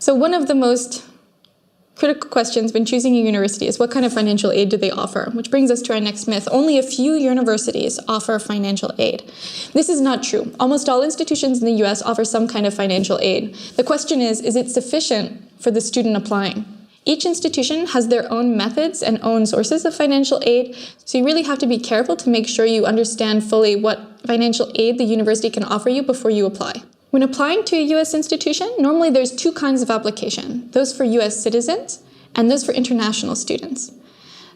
So one of the most critical questions when choosing a university is what kind of financial aid do they offer? Which brings us to our next myth. Only a few universities offer financial aid. This is not true. Almost all institutions in the US offer some kind of financial aid. The question is it sufficient for the student applying? Each institution has their own methods and own sources of financial aid, so you really have to be careful to make sure you understand fully what financial aid the university can offer you before you apply. When applying to a U.S. institution, normally there's two kinds of application, those for U.S. citizens and those for international students.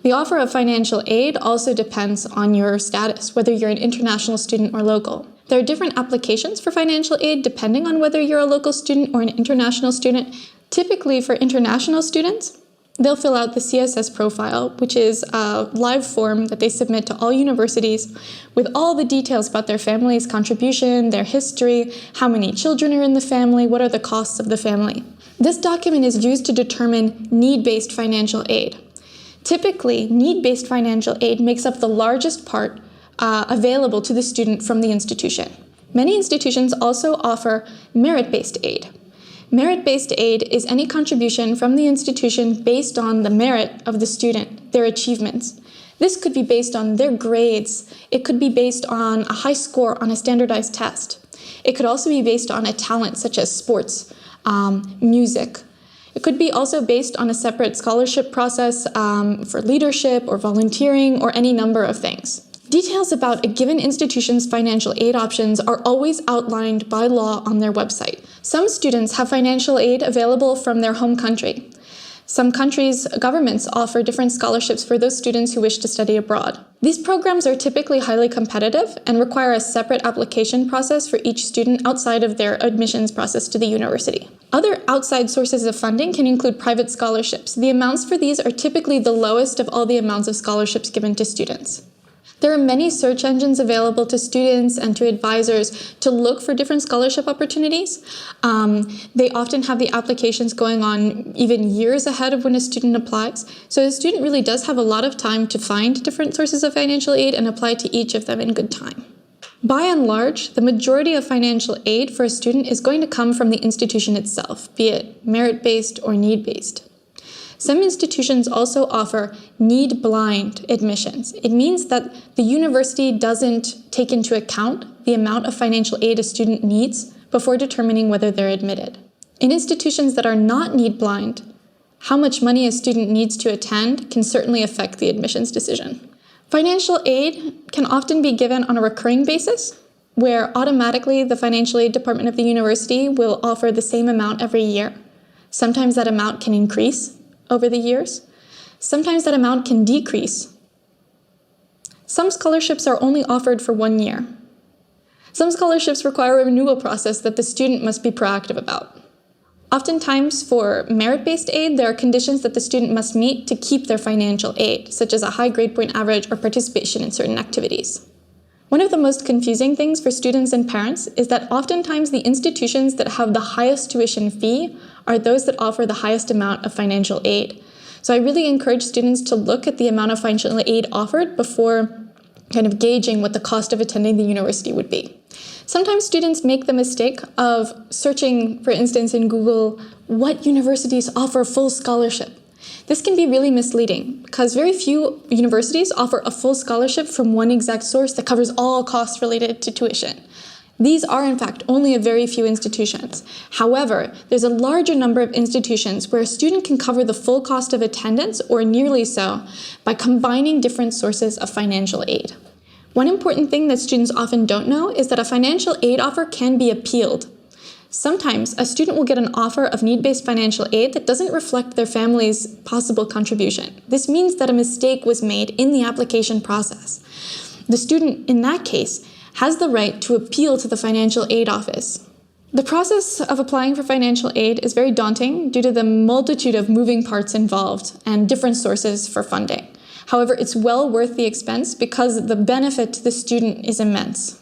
The offer of financial aid also depends on your status, whether you're an international student or local. There are different applications for financial aid depending on whether you're a local student or an international student. Typically for international students, they'll fill out the CSS profile, which is a live form that they submit to all universities with all the details about their family's contribution, their history, how many children are in the family, what are the costs of the family. This document is used to determine need-based financial aid. Typically, need-based financial aid makes up the largest part available to the student from the institution. Many institutions also offer merit-based aid. Merit-based aid is any contribution from the institution based on the merit of the student, their achievements. This could be based on their grades. It could be based on a high score on a standardized test. It could also be based on a talent such as sports, music. It could be also based on a separate scholarship process for leadership or volunteering or any number of things. Details about a given institution's financial aid options are always outlined by law on their website. Some students have financial aid available from their home country. Some countries' governments offer different scholarships for those students who wish to study abroad. These programs are typically highly competitive and require a separate application process for each student outside of their admissions process to the university. Other outside sources of funding can include private scholarships. The amounts for these are typically the lowest of all the amounts of scholarships given to students. There are many search engines available to students and to advisors to look for different scholarship opportunities. They often have the applications going on even years ahead of when a student applies. So a student really does have a lot of time to find different sources of financial aid and apply to each of them in good time. By and large, the majority of financial aid for a student is going to come from the institution itself, be it merit-based or need-based. Some institutions also offer need-blind admissions. It means that the university doesn't take into account the amount of financial aid a student needs before determining whether they're admitted. In institutions that are not need-blind, how much money a student needs to attend can certainly affect the admissions decision. Financial aid can often be given on a recurring basis, where automatically the financial aid department of the university will offer the same amount every year. Sometimes that amount can increase over the years. Sometimes that amount can decrease. Some scholarships are only offered for 1 year. Some scholarships require a renewal process that the student must be proactive about. Oftentimes, for merit-based aid, there are conditions that the student must meet to keep their financial aid, such as a high grade point average or participation in certain activities. One of the most confusing things for students and parents is that oftentimes the institutions that have the highest tuition fee are those that offer the highest amount of financial aid. So I really encourage students to look at the amount of financial aid offered before kind of gauging what the cost of attending the university would be. Sometimes students make the mistake of searching, for instance, in Google, what universities offer full scholarship. This can be really misleading because very few universities offer a full scholarship from one exact source that covers all costs related to tuition. These are, in fact, only a very few institutions. However, there's a larger number of institutions where a student can cover the full cost of attendance, or nearly so, by combining different sources of financial aid. One important thing that students often don't know is that a financial aid offer can be appealed. Sometimes a student will get an offer of need-based financial aid that doesn't reflect their family's possible contribution. This means that a mistake was made in the application process. The student, in that case, has the right to appeal to the financial aid office. The process of applying for financial aid is very daunting due to the multitude of moving parts involved and different sources for funding. However, it's well worth the expense because the benefit to the student is immense.